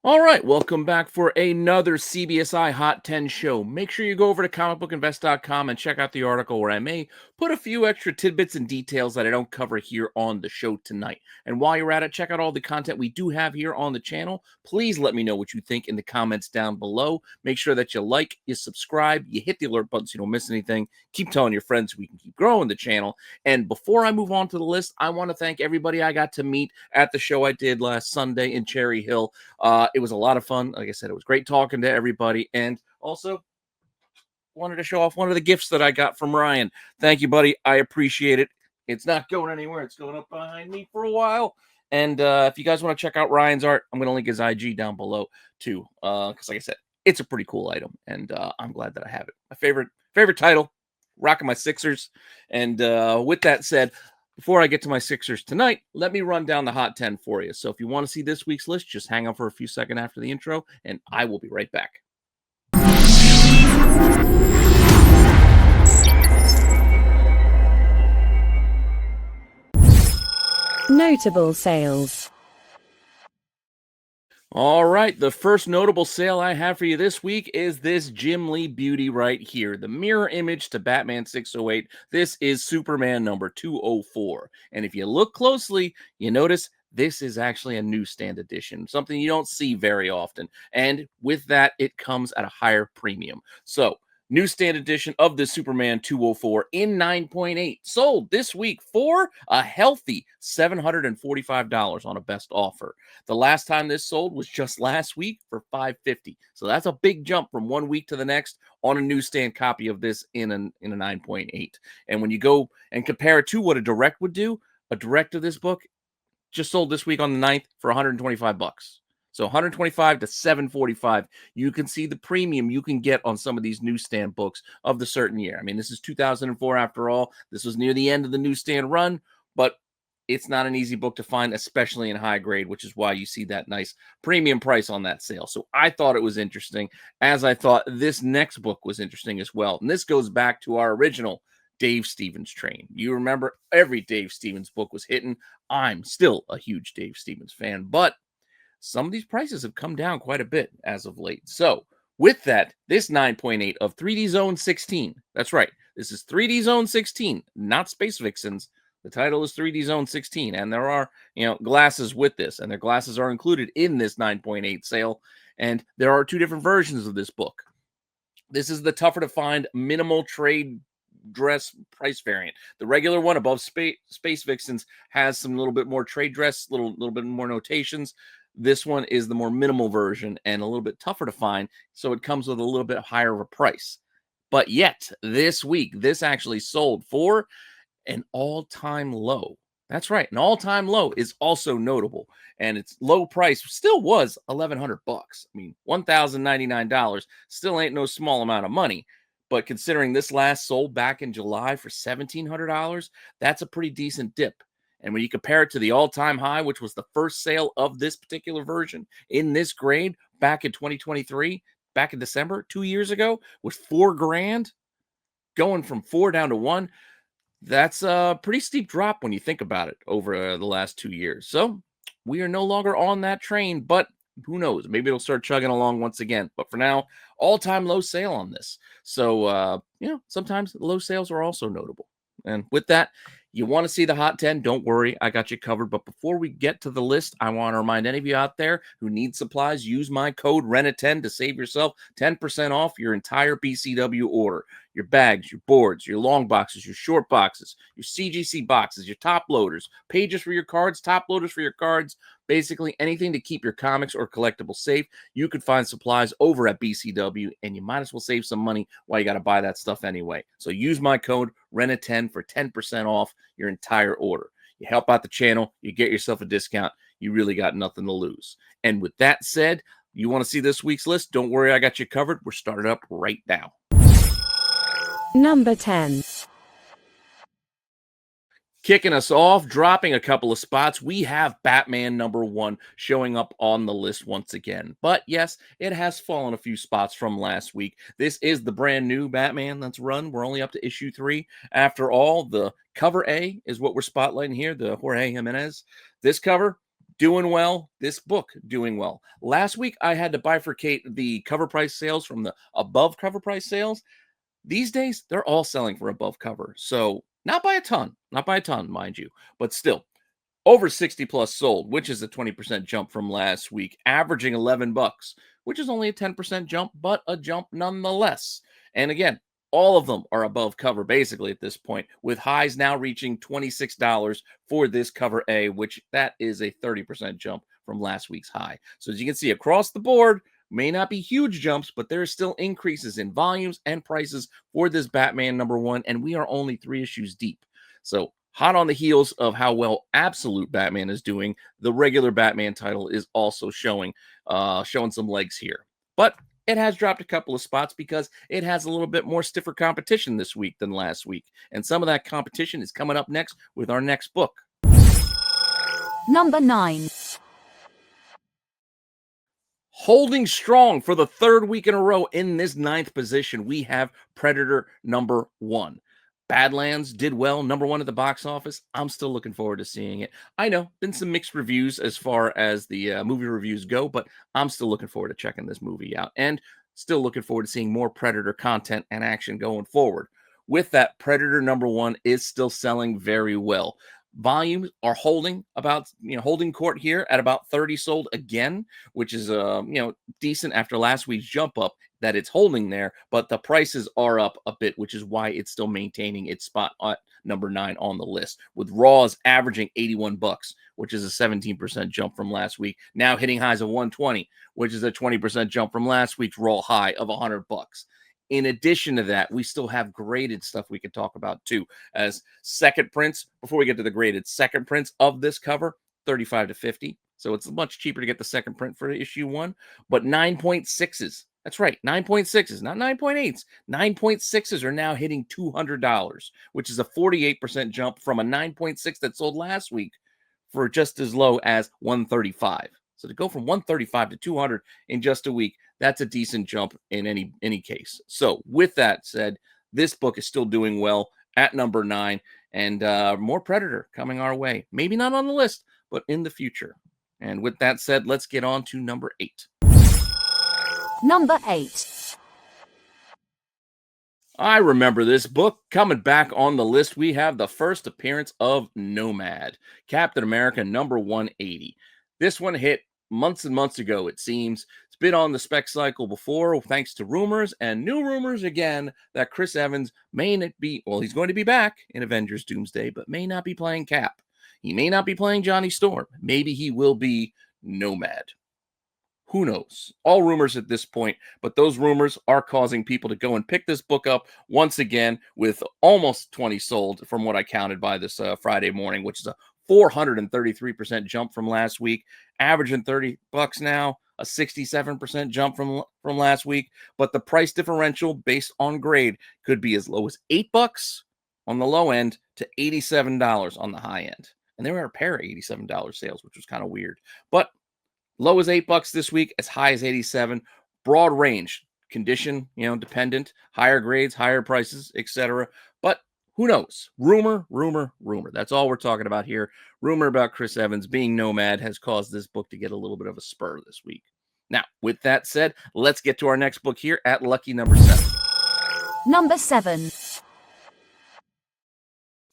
All right, welcome back for another CBSI Hot 10 show. Make sure you go over to comicbookinvest.com and check out the article where I may put a few extra tidbits and details that I don't cover here on the show tonight. And while you're at it, check out all the content we do have here on the channel. Please let me know what you think in the comments down below. Make sure that you like, you subscribe, you hit the alert button so you don't miss anything. Keep telling your friends so we can keep growing the channel. And before I move on to the list, I want to thank everybody I got to meet at the show I did last Sunday in Cherry Hill. It was a lot of fun. Like I said, it was great talking to everybody. And also wanted to show off one of the gifts that I got from Ryan. Thank you, buddy. I appreciate it. It's not going anywhere. It's going up behind me for a while. And if you guys want to check out Ryan's art, I'm going to link his IG down below too. Because like I said, it's a pretty cool item. And I'm glad that I have it. My favorite title, rocking my Sixers. And with that said, before I get to my Sixers tonight, let me run down the Hot 10 for you. So if you want to see this week's list, just hang on for a few seconds after the intro, and I will be right back. Notable sales. All right, the first notable sale I have for you this week is this Jim Lee beauty right here, the mirror image to Batman 608. This is Superman number 204. And if you look closely, you notice this is actually a newsstand edition, something you don't see very often. And with that, it comes at a higher premium. So, newsstand edition of the Superman 204 in 9.8 sold this week for a healthy $745 on a best offer. The last time this sold was just last week for $550. So that's a big jump from 1 week to the next on a newsstand copy of this in a 9.8. And when you go and compare it to what a direct would do, a direct of this book just sold this week on the 9th for $125. So 125 to 745. You can see the premium you can get on some of these newsstand books of the certain year. I mean, this is 2004 after all. This was near the end of the newsstand run, but it's not an easy book to find, especially in high grade, which is why you see that nice premium price on that sale. So I thought it was interesting, as I thought this next book was interesting as well. And this goes back to our original Dave Stevens train. You remember every Dave Stevens book was hitting. I'm still a huge Dave Stevens fan, but some of these prices have come down quite a bit as of late. So with that, this 9.8 of 3D Zone 16, that's right, this is 3D Zone 16, not Space Vixens. The title is 3D Zone 16, and there are, glasses with this, and their glasses are included in this 9.8 sale, and there are two different versions of this book. This is the tougher to find minimal trade dress price variant. The regular one above Space Vixens has some little bit more trade dress, little bit more notations. This one is the more minimal version and a little bit tougher to find, so it comes with a little bit higher of a price. But yet, this week, this actually sold for an all-time low. That's right, an all-time low is also notable, and its low price still was $1,100 bucks. I mean, $1,099 still ain't no small amount of money, but considering this last sold back in July for $1,700, that's a pretty decent dip. And when you compare it to the all-time high, which was the first sale of this particular version in this grade back in 2023, back in December, 2 years ago, was $4,000, going from 4 down to 1. That's a pretty steep drop when you think about it over the last 2 years. So we are no longer on that train, but who knows? Maybe it'll start chugging along once again. But for now, all-time low sale on this. So, sometimes low sales are also notable. And with that, you want to see the Hot 10? Don't worry, I got you covered. But before we get to the list, I want to remind any of you out there who need supplies, use my code RENNA10 to save yourself 10% off your entire BCW order. Your bags, your boards, your long boxes, your short boxes, your CGC boxes, your top loaders, pages for your cards, top loaders for your cards, basically anything to keep your comics or collectibles safe. You can find supplies over at BCW, and you might as well save some money while you got to buy that stuff anyway. So use my code RENNA10 for 10% off your entire order. You help out the channel, you get yourself a discount. You really got nothing to lose. And with that said, you want to see this week's list? Don't worry, I got you covered. We're started up right now. Number 10. Kicking us off, dropping a couple of spots, we have Batman number 1 showing up on the list once again. But yes, it has fallen a few spots from last week. This is the brand new Batman that's run. We're only up to issue 3. After all, the cover A is what we're spotlighting here, the Jorge Jimenez. This cover, doing well. This book doing well. Last week, I had to bifurcate the cover price sales from the above cover price sales. These days, they're all selling for above cover. So not by a ton, mind you, but still over 60 plus sold, which is a 20% jump from last week, averaging $11, which is only a 10% jump, but a jump nonetheless. And again, all of them are above cover basically at this point, with highs now reaching $26 for this cover A, which that is a 30% jump from last week's high. So as you can see across the board, may not be huge jumps, but there are still increases in volumes and prices for this Batman #1, and we are only 3 issues deep. So hot on the heels of how well Absolute Batman is doing, the regular Batman title is also showing some legs here. But it has dropped a couple of spots because it has a little bit more stiffer competition this week than last week. And some of that competition is coming up next with our next book. Number 9. Holding strong for the third week in a row in this 9th position, we have Predator #1. Badlands did well, #1 at the box office. I'm still looking forward to seeing it. I know, been some mixed reviews as far as the movie reviews go, but I'm still looking forward to checking this movie out and still looking forward to seeing more Predator content and action going forward. With that, Predator #1 is still selling very well. Volumes are holding holding court here at about 30 sold again, which is decent after last week's jump up that it's holding there, but the prices are up a bit, which is why it's still maintaining its spot at number 9 on the list, with Raws averaging $81, which is a 17% jump from last week, now hitting highs of 120, which is a 20% jump from last week's Raw high of $100. In addition to that, we still have graded stuff we could talk about too, as second prints, before we get to the graded, second prints of this cover, 35 to 50. So it's much cheaper to get the second print for issue 1, but 9.6s. That's right, 9.6s, not 9.8s. 9.6s are now hitting $200, which is a 48% jump from a 9.6 that sold last week for just as low as 135. So to go from 135 to 200 in just a week, that's a decent jump in any case. So with that said, this book is still doing well at number 9, and more Predator coming our way. Maybe not on the list, but in the future. And with that said, let's get on to number 8. Number 8. I remember this book. Coming back on the list, we have the first appearance of Nomad, Captain America #180. This one hit months and months ago, it seems. It's been on the spec cycle before, thanks to rumors and new rumors again that Chris Evans may not be, well, he's going to be back in Avengers Doomsday, but may not be playing Cap. He may not be playing Johnny Storm. Maybe he will be Nomad. Who knows? All rumors at this point, but those rumors are causing people to go and pick this book up once again, with almost 20 sold from what I counted by this Friday morning, which is a 433% jump from last week, averaging $30 now, a 67% jump from last week. But the price differential based on grade could be as low as $8 on the low end to $87 on the high end. And there were a pair of $87 sales, which was kind of weird. But low as $8 this week, as high as 87. Broad range, condition, dependent, higher grades, higher prices, etc. But who knows? Rumor. That's all we're talking about here. Rumor about Chris Evans being Nomad has caused this book to get a little bit of a spur this week. Now, with that said, let's get to our next book here at lucky number 7. Number 7.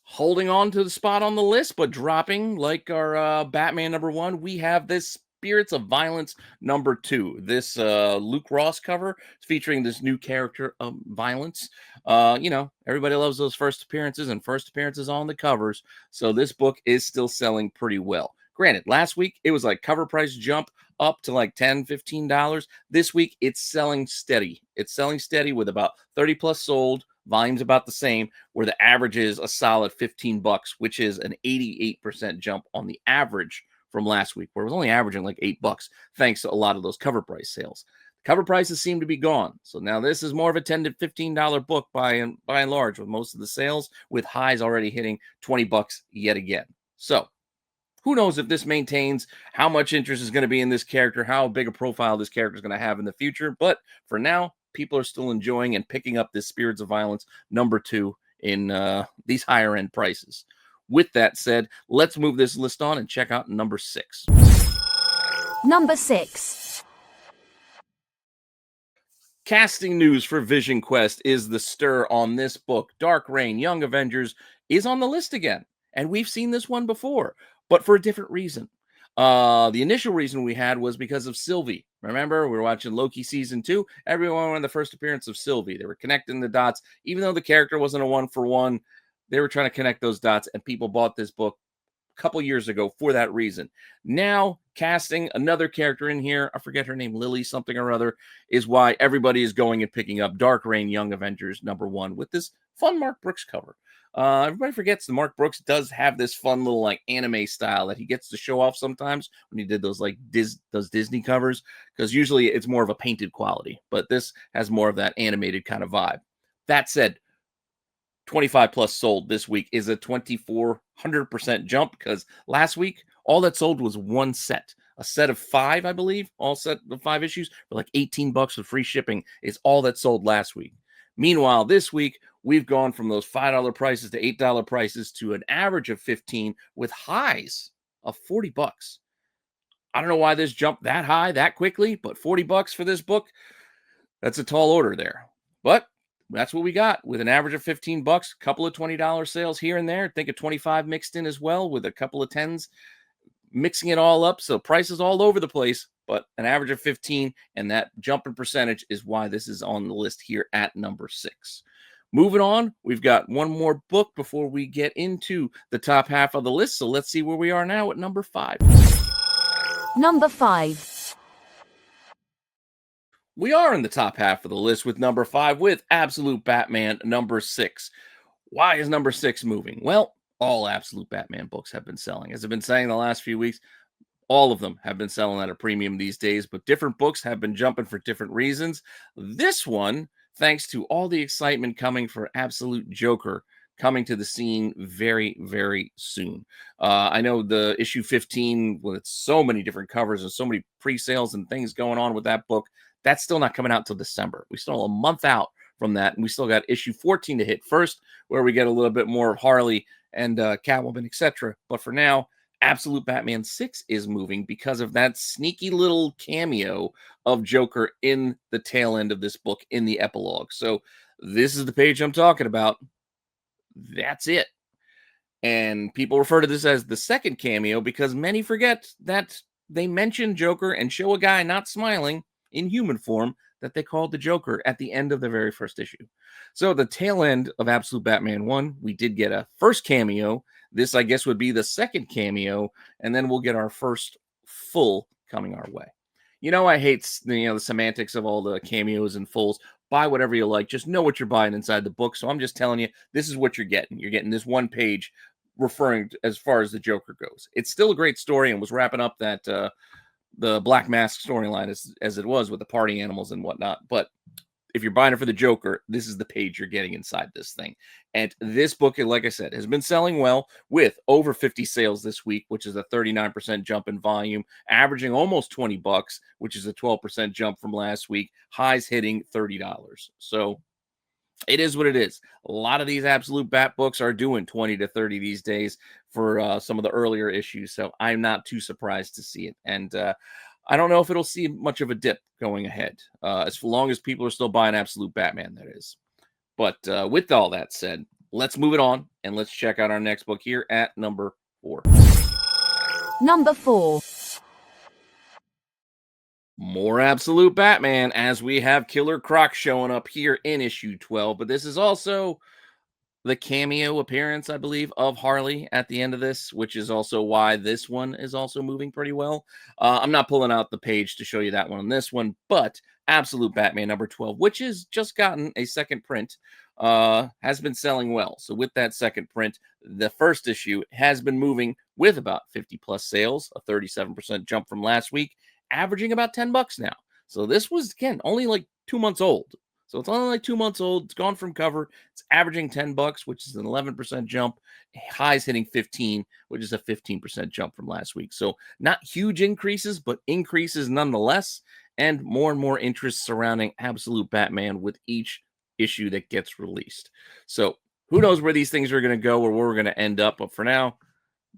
Holding on to the spot on the list, but dropping like our Batman #1, we have this Spirits of Violence #2. This Luke Ross cover featuring this new character of Violence. Everybody loves those first appearances and first appearances on the covers. So this book is still selling pretty well. Granted, last week it was like cover price jump up to like $10, $15. This week it's selling steady. It's selling steady with about 30 plus sold. Volume's about the same, where the average is a solid $15, which is an 88% jump on the average from last week, where it was only averaging like $8, thanks to a lot of those cover price sales. Cover prices seem to be gone. So now this is more of a $10 to $15 book by and large, with most of the sales, with highs already hitting $20 yet again. So who knows if this maintains, how much interest is going to be in this character, how big a profile this character is going to have in the future. But for now, people are still enjoying and picking up this Spirits of Violence #2 in these higher end prices. With that said, let's move this list on and check out number 6. Number 6. Casting news for Vision Quest is the stir on this book. Dark Reign, Young Avengers is on the list again. And we've seen this one before, but for a different reason. The initial reason we had was because of Sylvie. Remember, we were watching Loki season 2. Everyone wanted the first appearance of Sylvie. They were connecting the dots. Even though the character wasn't a one-for-one, they were trying to connect those dots, and people bought this book couple years ago for that reason. Now, casting another character in here, I forget her name, Lily something or other, is why everybody is going and picking up Dark Reign Young Avengers #1 with this fun Mark Brooks cover. Everybody forgets that Mark Brooks does have this fun little like anime style that he gets to show off sometimes when he did those like those Disney covers, because usually it's more of a painted quality, but this has more of that animated kind of vibe. That said, 25 plus sold this week is a 2,400% jump, because last week all that sold was one set, a set of 5, I believe, all set of 5 issues for like $18 with free shipping is all that sold last week. Meanwhile, this week we've gone from those $5 prices to $8 prices to an average of 15 with highs of $40. I don't know why this jumped that high that quickly, but $40 for this book, that's a tall order there. But that's what we got with an average of $15, a couple of $20 sales here and there. I think a 25 mixed in as well with a couple of 10s, mixing it all up. So prices all over the place, but an average of 15, and that jump in percentage is why this is on the list here at number 6. Moving on, we've got one more book before we get into the top half of the list. So let's see where we are now at number 5. Number 5. We are in the top half of the list with number 5 with Absolute Batman number 6. Why is number 6 moving? Well, all Absolute Batman books have been selling. As I've been saying the last few weeks, all of them have been selling at a premium these days, but different books have been jumping for different reasons. This one, thanks to all the excitement coming for Absolute Joker coming to the scene very, very soon. I know the issue 15, with so many different covers and so many pre-sales and things going on with that book, that's still not coming out till December. We still a month out from that, and we still got issue 14 to hit first, where we get a little bit more of Harley and Catwoman, etc. But for now, Absolute Batman 6 is moving because of that sneaky little cameo of Joker in the tail end of this book in the epilogue. So this is the page I'm talking about. That's it. And people refer to this as the second cameo because many forget that they mention Joker and show a guy not smiling in human form that they called the Joker at the end of the very first issue. So the tail end of Absolute Batman 1, we did get a first cameo. This, I guess, would be the second cameo, and then we'll get our first full coming our way. You know, I hate the semantics of all the cameos and fulls. Buy whatever you like. Just know what you're buying inside the book. So I'm just telling you, this is what you're getting. You're getting this one page referring to, as far as the Joker goes. It's still a great story and was wrapping up that the Black Mask storyline as it was with the party animals and whatnot. But if you're buying it for the Joker, this is the page you're getting inside this thing. And this book, like I said, has been selling well with over 50 sales this week, which is a 39% jump in volume, averaging almost $20, which is a 12% jump from last week, highs hitting $30. So it is what it is. A lot of these Absolute Bat books are doing 20 to 30 these days for some of the earlier issues. So I'm not too surprised to see it. And I don't know if it'll see much of a dip going ahead, as long as people are still buying Absolute Batman, that is. But with all that said, let's move it on and let's check out our next book here at number 4. Number 4. More Absolute Batman, as we have Killer Croc showing up here in issue 12. But this is also the cameo appearance, I believe, of Harley at the end of this, which is also why this one is also moving pretty well. I'm not pulling out the page to show you that one on this one, but Absolute Batman number 12, which has just gotten a second print, has been selling well. So with that second print, the first issue has been moving with about 50 plus sales, a 37% jump from last week, averaging about $10 now. So this was, again, only like 2 months old. So it's only like 2 months old. It's gone from cover. It's averaging $10, which is an 11% jump. Highs hitting 15, which is a 15% jump from last week. So not huge increases, but increases nonetheless. And more interest surrounding Absolute Batman with each issue that gets released. So who knows where these things are going to go or where we're going to end up. But for now,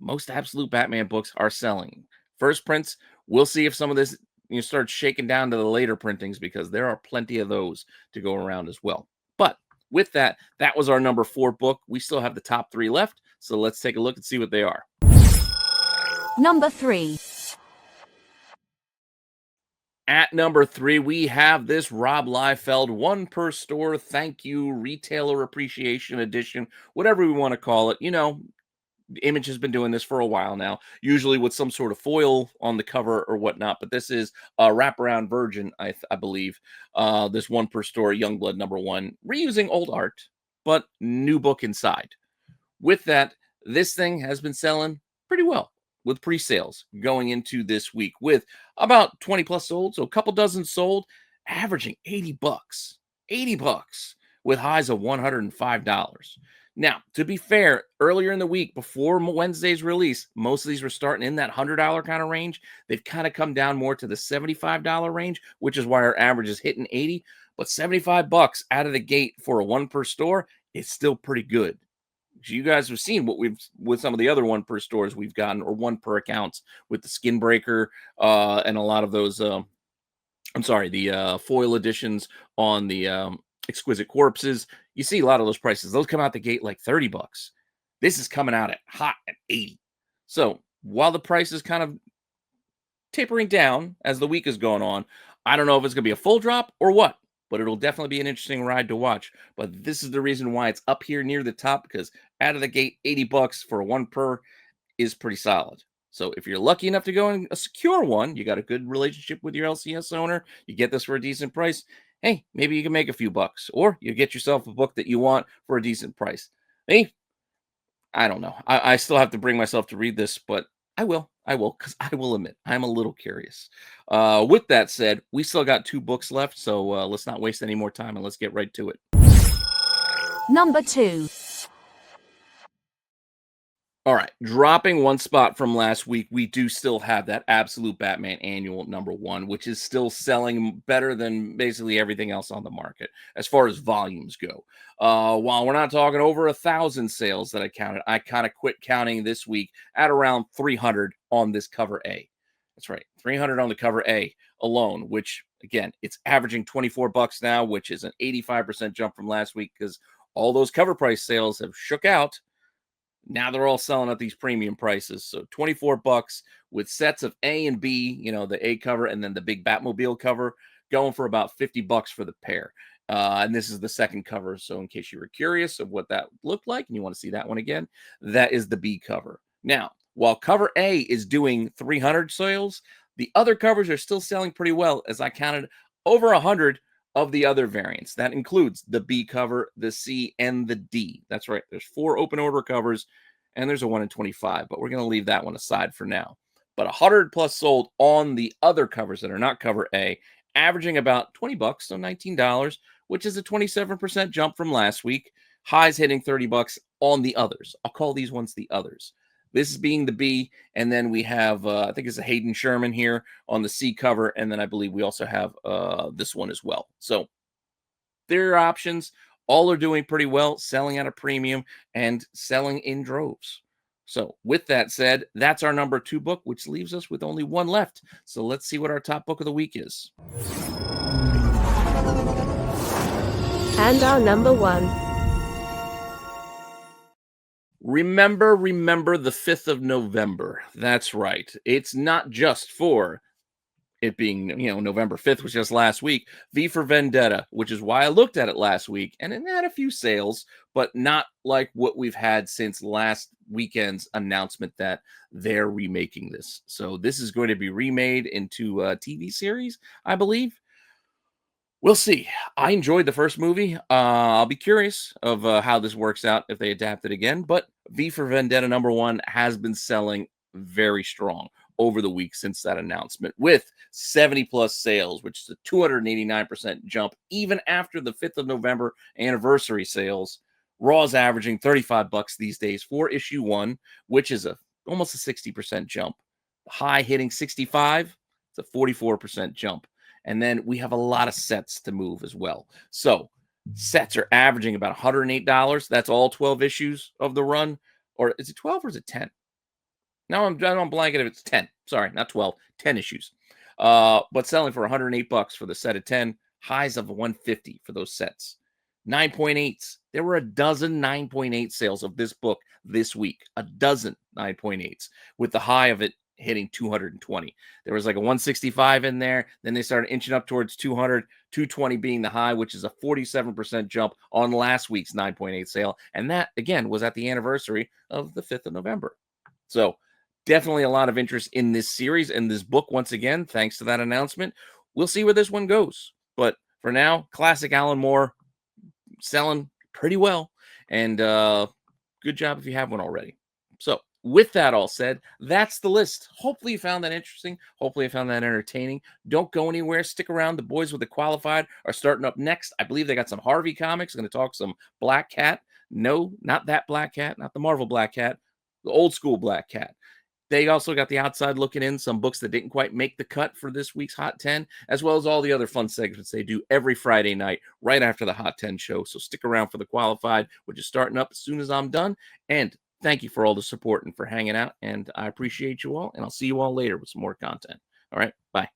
most Absolute Batman books are selling. First prints, we'll see if some of this starts shaking down to the later printings because there are plenty of those to go around as well. But with that, that was our number 4 book. We still have the top 3 left, so let's take a look and see what they are. Number 3. At number 3, we have this Rob Liefeld one per store thank you retailer appreciation edition, whatever we want to call it. Image has been doing this for a while now, usually with some sort of foil on the cover or whatnot. But this is a wraparound version, I believe. This one per store Youngblood #1, reusing old art, but new book inside. With that, this thing has been selling pretty well with pre-sales going into this week with about 20 plus sold. So a couple dozen sold, averaging $80. $80 with highs of $105. Now, to be fair, earlier in the week, before Wednesday's release, most of these were starting in that $100 kind of range. They've kind of come down more to the $75 range, which is why our average is hitting 80. But $75 out of the gate for a one per store is still pretty good. You guys have seen what we've with some of the other one per stores we've gotten, or one per accounts with the Skin Breaker and a lot of those. The foil editions on the Exquisite Corpses. You see a lot of those prices. Those come out the gate like $30. This is coming out at hot at 80. So while the price is kind of tapering down as the week is going on, I don't know if it's going to be a full drop or what, but it'll definitely be an interesting ride to watch. But this is the reason why it's up here near the top, because out of the gate, $80 for a one per is pretty solid. So if you're lucky enough to go and secure one, you got a good relationship with your LCS owner, you get this for a decent price, hey, maybe you can make a few bucks, or you get yourself a book that you want for a decent price. Hey, I don't know. I still have to bring myself to read this, but I will, because I will admit, I'm a little curious. With that said, we still got 2 books left, so let's not waste any more time and let's get right to it. Number 2. All right, dropping one spot from last week, we do still have that Absolute Batman Annual #1, which is still selling better than basically everything else on the market as far as volumes go. While we're not talking over 1,000 sales that I counted, I kind of quit counting this week at around 300 on this cover A. That's right, 300 on the cover A alone, which again, it's averaging $24 now, which is an 85% jump from last week because all those cover price sales have shook out. Now they're all selling at these premium prices. So $24 with sets of A and B, the A cover and then the big Batmobile cover, going for about $50 for the pair. And this is the second cover. So in case you were curious of what that looked like and you want to see that one again, that is the B cover. Now, while cover A is doing 300 sales, the other covers are still selling pretty well, as I counted over 100 of the other variants. That includes the B cover, the C, and the D. That's right. There's 4 open order covers, and there's a 1 in 25, but we're going to leave that one aside for now. But 100 plus sold on the other covers that are not cover A, averaging about $20, so $19, which is a 27% jump from last week. Highs hitting $30 on the others. I'll call these ones the others. This is being the B, and then we have, I think it's a Hayden Sherman here on the C cover, and then I believe we also have this one as well. So their options all are doing pretty well, selling at a premium and selling in droves. So with that said, that's our number 2 book, which leaves us with only one left. So let's see what our top book of the week is. And our number 1. Remember the 5th of November. That's right. It's not just for it being, November 5th, which was last week. V for Vendetta, which is why I looked at it last week. And it had a few sales, but not like what we've had since last weekend's announcement that they're remaking this. So this is going to be remade into a TV series, I believe. We'll see. I enjoyed the first movie. I'll be curious of how this works out if they adapt it again. But V for Vendetta #1 has been selling very strong over the week since that announcement, with 70 plus sales, which is a 289% jump even after the 5th of November anniversary sales. Raw's averaging $35 these days for issue 1, which is almost a 60% jump. High hitting 65. It's a 44% jump. And then we have a lot of sets to move as well. So sets are averaging about $108. That's all 12 issues of the run. Or is it 12 or is it 10? No, I'm blanking if it's 10. Sorry, not 12, 10 issues. But selling for $108 for the set of 10, highs of 150 for those sets. 9.8s. There were a dozen 9.8 sales of this book this week. A dozen 9.8s, with the high of it hitting 220. There was like a 165 in there. Then they started inching up towards 200, 220 being the high, which is a 47% jump on last week's 9.8 sale. And that, again, was at the anniversary of the 5th of November. So definitely a lot of interest in this series and this book once again, thanks to that announcement. We'll see where this one goes. But for now, classic Alan Moore, selling pretty well, and good job if you have one already. So with that all said, that's the list. Hopefully you found that interesting. Hopefully you found that entertaining. Don't go anywhere. Stick around. The boys with the qualified are starting up next. I believe they got some Harvey comics. Going to talk some Black Cat. No, not that Black Cat, not the Marvel Black Cat, the old school Black Cat. They also got the outside looking in, some books that didn't quite make the cut for this week's Hot 10, as well as all the other fun segments they do every Friday night right after the Hot 10 show. So stick around for the qualified, which is starting up as soon as I'm done. And thank you for all the support and for hanging out. And I appreciate you all. And I'll see you all later with some more content. All right. Bye.